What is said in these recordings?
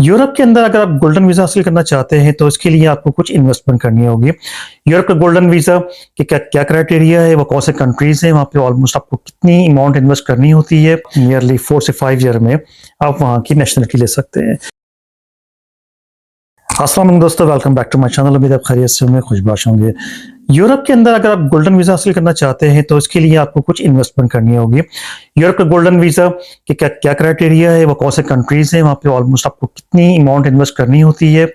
Europe के अंदर अगर आप गोल्डन वीज़ा हासिल करना चाहते हैं तो इसके लिए आपको कुछ इन्वेस्टमेंट करनी होगी। यूरोप का गोल्डन वीज़ा के क्या क्या क्राइटेरिया है, वो कौन से कंट्रीज़ हैं, वहाँ पे ऑलमोस्ट आपको कितनी अमाउंट इन्वेस्ट करनी होती है, नियरली 4 से 5 ईयर में आप वहाँ की नेशनलिटी ले सकते हैं। अस्सलाम वालेकुम दोस्तों, welcome back to my channel. उम्मीद है आप खैरियत से होंगे, खुशबाश होंगे। यूरोप के अंदर अगर आप गोल्डन वीज़ा हासिल करना चाहते हैं तो इसके लिए आपको कुछ इन्वेस्टमेंट करनी होगी। यूरोप का गोल्डन वीज़ा के क्या क्या क्राइटेरिया है, वो कौन से कंट्रीज़ हैं, वहाँ पे ऑलमोस्ट आपको कितनी अमाउंट इन्वेस्ट करनी होती है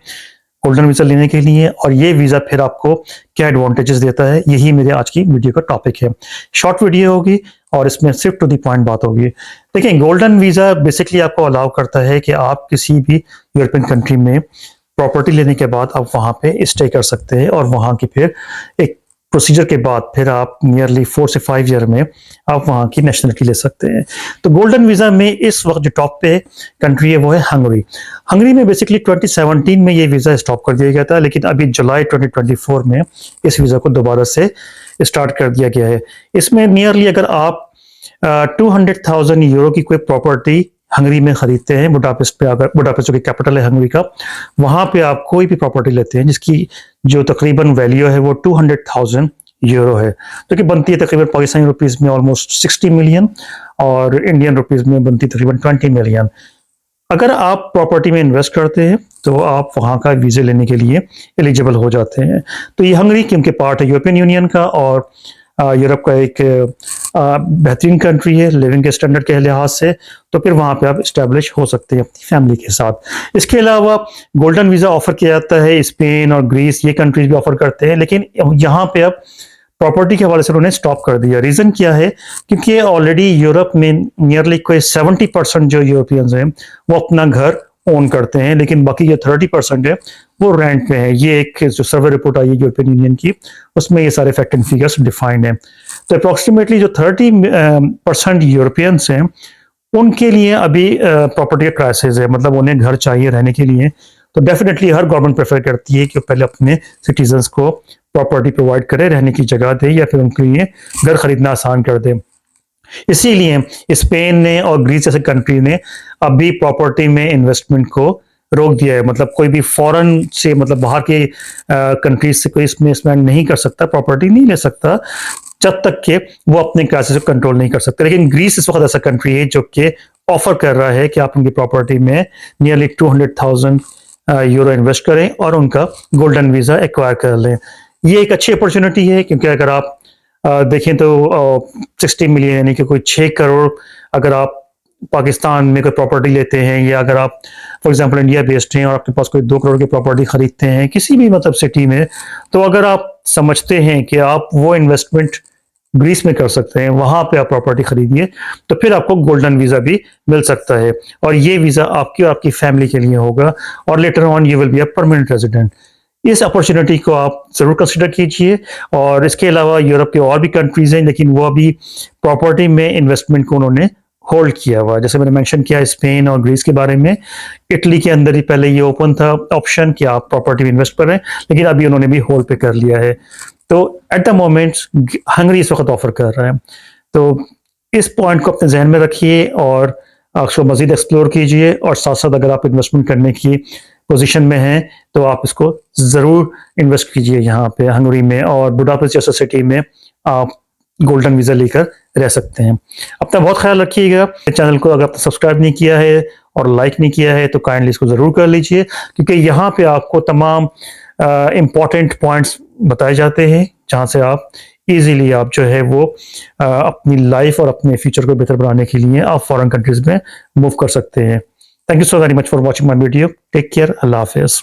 गोल्डन वीज़ा लेने के लिए, और ये वीज़ा फिर आपको क्या एडवांटेजेस देता है, यही मेरे आज की वीडियो का टॉपिक है। शॉर्ट वीडियो होगी और इसमें सिर्फ टू द पॉइंट बात होगी। देखिए, गोल्डन वीज़ा बेसिकली आपको अलाउ करता है कि आप किसी भी यूरोपियन कंट्री में प्रॉपर्टी लेने के बाद आप वहाँ पे स्टे कर सकते हैं, और वहाँ की फिर एक प्रोसीजर के बाद फिर आप नियरली 4 से 5 ईयर में आप वहाँ की नेशनलिटी ले सकते हैं। तो गोल्डन वीज़ा में इस वक्त जो टॉप पे कंट्री है वो है हंगरी। हंगरी में बेसिकली 2017 में ये वीज़ा स्टॉप कर दिया गया था, लेकिन अभी जुलाई 2024 में इस वीज़ा को दोबारा से स्टार्ट कर दिया गया है। इसमें नियरली अगर आप 200,000 यूरो की कोई प्रॉपर्टी हंगरी में खरीदते हैं, बुडापेस्ट पे, अगर बुडापेस्ट जो कि कैपिटल है हंगरी का, वहां पे आप कोई भी प्रॉपर्टी लेते हैं जिसकी जो तकरीबन वैल्यू है वो 200,000 यूरो है, जो कि बनती है तकरीबन पाकिस्तानी रुपीस में ऑलमोस्ट 60 मिलियन और इंडियन रुपीस में बनती है तकरीबन 20 मिलियन। अगर आप प्रॉपर्टी में इन्वेस्ट करते हैं तो आप वहाँ का वीज़ा लेने के लिए एलिजिबल हो जाते हैं। तो ये हंगरी क्योंकि पार्ट है यूरोपियन यूनियन का और यूरोप का एक बेहतरीन कंट्री है लिविंग के स्टैंडर्ड के लिहाज से, तो फिर वहाँ पे आप इस्टेब्लिश हो सकते हैं अपनी फैमिली के साथ। इसके अलावा गोल्डन वीज़ा ऑफर किया जाता है, स्पेन और ग्रीस ये कंट्रीज भी ऑफर करते हैं, लेकिन यहाँ पे अब प्रॉपर्टी के हवाले से उन्होंने स्टॉप कर दिया। रीज़न क्या है? क्योंकि ऑलरेडी यूरोप में नियरली कोई 70% जो यूरोपियंस हैं वो अपना घर ओन करते हैं, लेकिन बाकी जो 30% है वो रेंट में है। ये एक जो सर्वे रिपोर्ट आई है यूरोपियन यूनियन की, उसमें ये सारे फैक्ट एंड फिगर्स डिफाइंड हैं। तो अप्रोक्सीमेटली जो 30% यूरोपियंस हैं उनके लिए अभी प्रॉपर्टी का क्राइसिस है, मतलब उन्हें घर चाहिए रहने के लिए। तो डेफिनेटली हर गवर्नमेंट प्रेफर करती है कि वो पहले अपने सिटीजन्स को प्रॉपर्टी प्रोवाइड करे, रहने की जगह दे, या फिर उनके लिए घर खरीदना आसान कर दे। इसीलिए स्पेन ने और ग्रीस जैसे कंट्री ने अभी प्रॉपर्टी में इन्वेस्टमेंट को रोक दिया है। मतलब कोई भी फॉरेन से, मतलब बाहर के कंट्रीज से कोई इसमें इन्वेस्टमेंट नहीं कर सकता, प्रॉपर्टी नहीं ले सकता, जब तक कि वो अपने क्राइसिस को कंट्रोल नहीं कर सकते। लेकिन ग्रीस इस वक्त ऐसा कंट्री है जो कि ऑफर कर रहा है कि आप उनकी प्रॉपर्टी में नियरली 200,000 यूरो इन्वेस्ट करें और उनका गोल्डन वीज़ा एक्वायर कर लें। ये एक अच्छी अपॉर्चुनिटी है, क्योंकि अगर आप देखें तो 60 मिलियन यानी कि कोई 6 करोड़ अगर आप पाकिस्तान में कोई प्रॉपर्टी लेते हैं, या अगर आप फॉर एग्जांपल इंडिया बेस्ड हैं और आपके पास कोई 2 करोड़ की प्रॉपर्टी खरीदते हैं किसी भी मतलब सिटी में, तो अगर आप समझते हैं कि आप वो इन्वेस्टमेंट ग्रीस में कर सकते हैं, वहां पे आप प्रॉपर्टी खरीदिए, तो फिर आपको गोल्डन वीज़ा भी मिल सकता है, और ये वीज़ा आपकी और आपकी फैमिली के लिए होगा, और later on you will be a permanent resident. इस अपॉर्चुनिटी को आप ज़रूर कंसिडर कीजिए। और इसके अलावा यूरोप के और भी कंट्रीज़ हैं, लेकिन वो अभी प्रॉपर्टी में इन्वेस्टमेंट को उन्होंने होल्ड किया हुआ है। जैसे मैंने मेंशन किया स्पेन और ग्रीस के बारे में, इटली के अंदर ही पहले ये ओपन था ऑप्शन कि आप प्रॉपर्टी में इन्वेस्ट कर रहे हैं, लेकिन अभी उन्होंने भी होल्ड पे कर लिया है। तो एट द मोमेंट हंगरी इस वक्त ऑफर कर रहा है। तो इस पॉइंट को अपने जहन में रखिए और उसको मजीद एक्सप्लोर कीजिए, और साथ साथ अगर आप इन्वेस्टमेंट करने की पोजीशन में हैं तो आप इसको ज़रूर इन्वेस्ट कीजिए यहाँ पे हंगरी में, और बुडापेस्ट जैसा सिटी में आप गोल्डन वीज़ा लेकर रह सकते हैं। अपना बहुत ख्याल रखिएगा। चैनल को अगर आपने सब्सक्राइब नहीं किया है और लाइक नहीं किया है तो काइंडली इसको ज़रूर कर लीजिए, क्योंकि यहाँ पे आपको तमाम इम्पॉर्टेंट पॉइंट्स बताए जाते हैं जहाँ से आप इजीली आप जो है वो अपनी लाइफ और अपने फ्यूचर को बेहतर बनाने के लिए आप फॉरेन कंट्रीज में मूव कर सकते हैं। Thank you so very much for watching my video. Take care. Allah Hafiz.